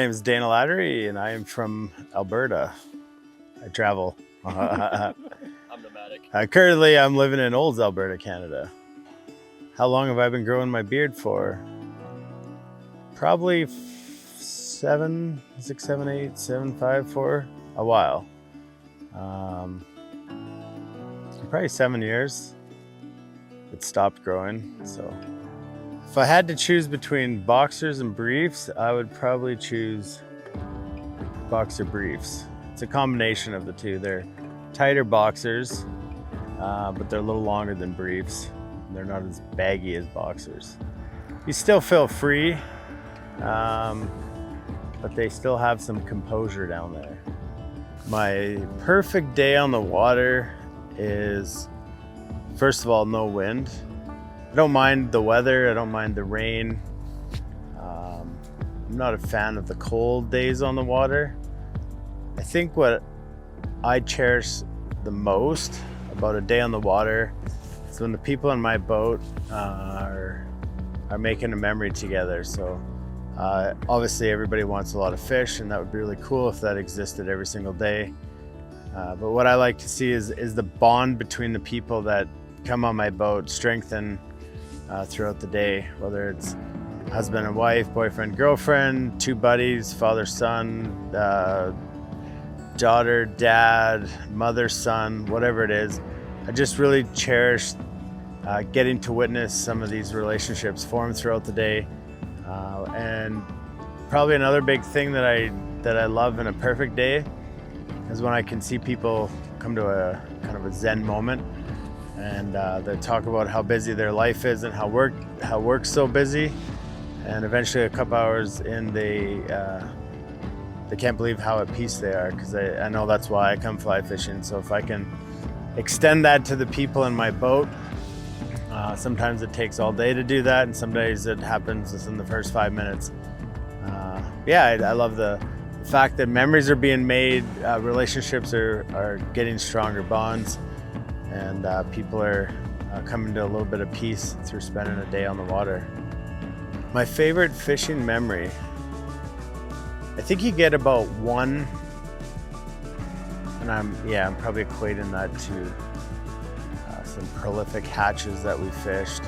My name is Lattery, and I am from Alberta. I travel. I'm nomadic. Currently, I'm living in Olds, Alberta, Canada. How long have I been growing my beard for? Probably 7, 6, 7, 8, 7, 5, for a while. Probably 7 years. It stopped growing, so. If I had to choose between boxers and briefs, I would probably choose boxer briefs. It's a combination of the two. They're tighter boxers, but they're a little longer than briefs. They're not as baggy as boxers. You still feel free, but they still have some composure down there. My perfect day on the water is, first of all, no wind. I don't mind the weather, I don't mind the rain. I'm not a fan of the cold days on the water. I think what I cherish the most about a day on the water is when the people in my boat are making a memory together. So obviously everybody wants a lot of fish, and that would be really cool if that existed every single day. But what I like to see is the bond between the people that come on my boat strengthen throughout the day, whether it's husband and wife, boyfriend, girlfriend, two buddies, father, son, daughter, dad, mother, son, whatever it is. I just really cherish getting to witness some of these relationships form throughout the day. And probably another big thing that I love in a perfect day is when I can see people come to a kind of a Zen moment, and they talk about how busy their life is and how work's so busy, and eventually a couple hours in they can't believe how at peace they are, because I know that's why I come fly fishing. So if I can extend that to the people in my boat, sometimes it takes all day to do that, and some days it happens within the first 5 minutes. I love the fact that memories are being made, relationships are getting stronger bonds, and people are coming to a little bit of peace through spending a day on the water. My favorite fishing memory, I think you get about one, and I'm probably equating that to some prolific hatches that we fished.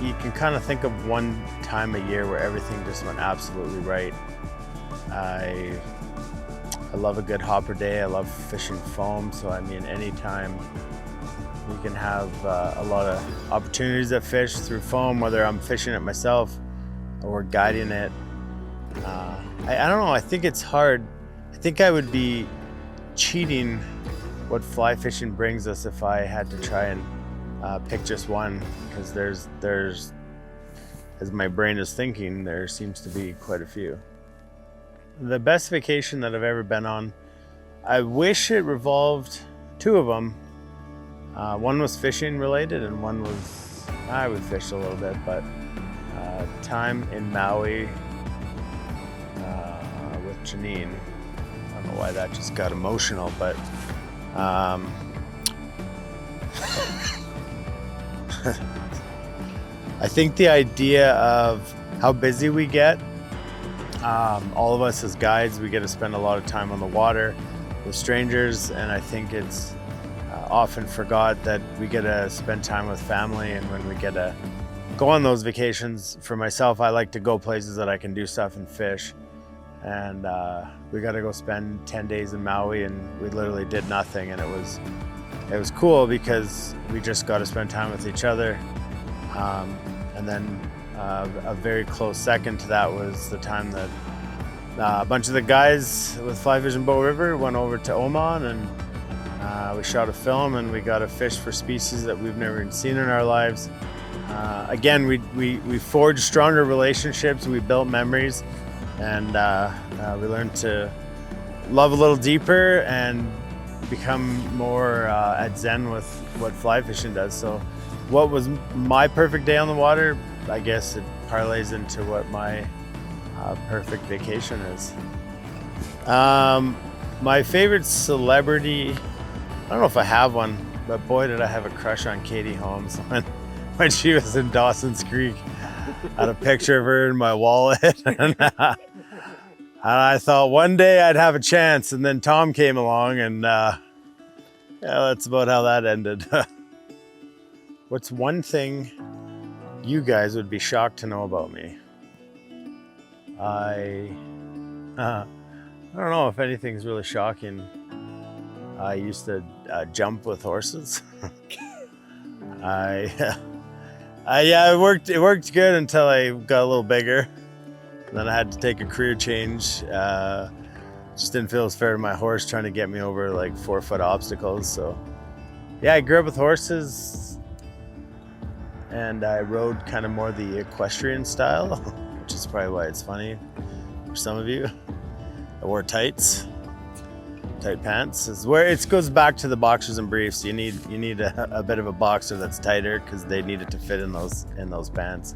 You can kind of think of one time a year where everything just went absolutely right. I love a good hopper day. I love fishing foam. So I mean, anytime you can have a lot of opportunities to fish through foam, whether I'm fishing it myself or guiding it. I don't know, I think it's hard. I think I would be cheating what fly fishing brings us if I had to try and pick just one, because there's, as my brain is thinking, there seems to be quite a few. The best vacation that I've ever been on, I wish it revolved, two of them. One was fishing related, and one was, I would fish a little bit, but time in Maui with Janine. I don't know why that just got emotional, but I think the idea of how busy we get, all of us as guides, we get to spend a lot of time on the water with strangers, and I think it's often forgot that we get to spend time with family. And when we get to go on those vacations, for myself, I like to go places that I can do stuff and fish. And we got to go spend 10 days in Maui, and we literally did nothing, and it was cool because we just got to spend time with each other. And then a very close second to that was the time that a bunch of the guys with Fly Fishing Bow River went over to Oman, and we shot a film, and we got to fish for species that we've never seen in our lives. Again, we forged stronger relationships, we built memories, and we learned to love a little deeper and become more at zen with what fly fishing does. So what was my perfect day on the water? I guess it parlays into what my perfect vacation is. My favorite celebrity, I don't know if I have one, but boy did I have a crush on Katie Holmes when she was in Dawson's Creek. had a picture of her in my wallet. And I thought one day I'd have a chance, and then Tom came along, and yeah, that's about how that ended. What's one thing you guys would be shocked to know about me? I don't know if anything's really shocking. I used to jump with horses. Yeah, it worked good until I got a little bigger. And then I had to take a career change. Just didn't feel as fair to my horse trying to get me over like 4-foot obstacles. So yeah, I grew up with horses, and I rode kind of more the equestrian style, which is probably why it's funny for some of you. I wore tight pants. Is where it goes back to the boxers and briefs. You need a bit of a boxer that's tighter because they need it to fit in those pants.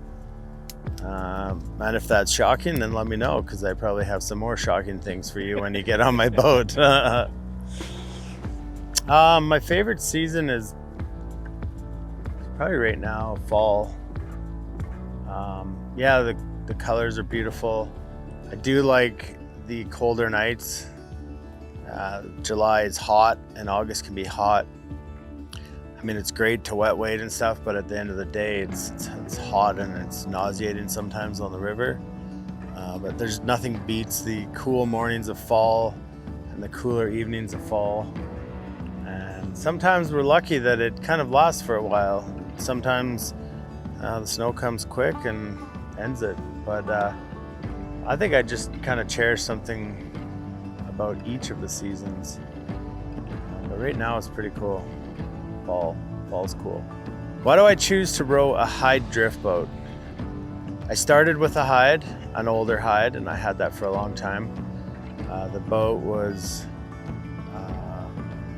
And if that's shocking, then let me know, because I probably have some more shocking things for you when you get on my boat. My favorite season is probably right now, fall. Yeah, the colors are beautiful. I do like the colder nights. July is hot and August can be hot. I mean, it's great to wet wade and stuff, but at the end of the day, it's hot and it's nauseating sometimes on the river. But there's nothing beats the cool mornings of fall and the cooler evenings of fall. And sometimes we're lucky that it kind of lasts for a while. Sometimes the snow comes quick and ends it. But I think I just kind of cherish something about each of the seasons. But right now it's pretty cool. Fall's cool. Why do I choose to row a Hyde Drift Boat? I started with a Hyde, an older Hyde, and I had that for a long time. The boat was,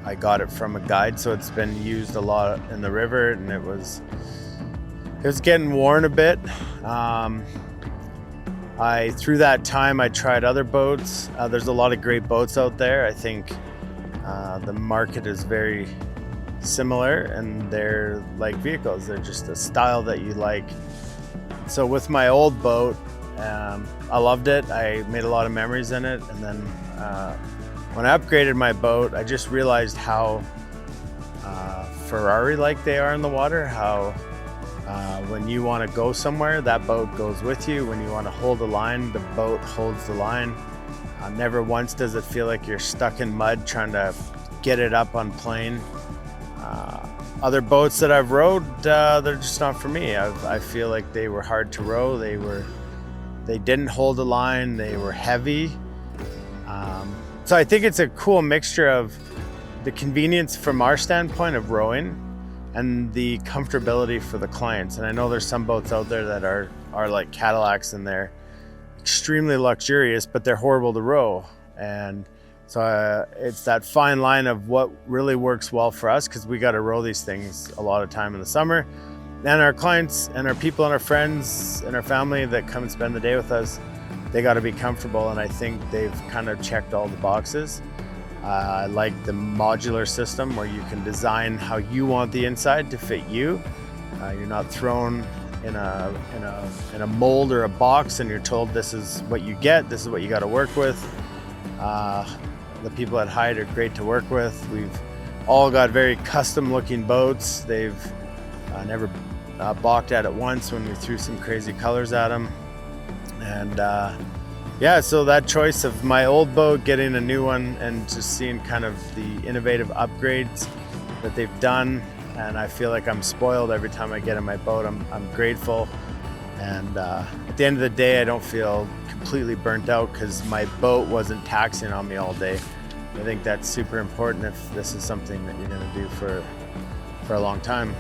I got it from a guide, so it's been used a lot in the river, and it was getting worn a bit. Through that time, I tried other boats. There's a lot of great boats out there. I think the market is very similar, and they're like vehicles. They're just a style that you like. So with my old boat, I loved it. I made a lot of memories in it. And then when I upgraded my boat, I just realized how Ferrari-like they are in the water, how when you want to go somewhere, that boat goes with you. When you want to hold a line, the boat holds the line. Never once does it feel like you're stuck in mud trying to get it up on plane. Other boats that I've rowed, they're just not for me. I feel like they were hard to row. They didn't hold a line. They were heavy. So I think it's a cool mixture of the convenience from our standpoint of rowing and the comfortability for the clients. And I know there's some boats out there that are like Cadillacs, and they're extremely luxurious, but they're horrible to row. And so it's that fine line of what really works well for us, because we got to row these things a lot of time in the summer. And our clients and our people and our friends and our family that come and spend the day with us, they got to be comfortable. And I think they've kind of checked all the boxes. I like the modular system where you can design how you want the inside to fit you. You're not thrown in a mold or a box and you're told this is what you get, this is what you got to work with. The people at Hyde are great to work with. We've all got very custom looking boats. They've never balked at it once when we threw some crazy colors at them. And yeah, so that choice of my old boat, getting a new one, and just seeing kind of the innovative upgrades that they've done. And I feel like I'm spoiled every time I get in my boat. I'm grateful. And at the end of the day, I don't feel completely burnt out because my boat wasn't taxing on me all day. I think that's super important if this is something that you're going to do for a long time.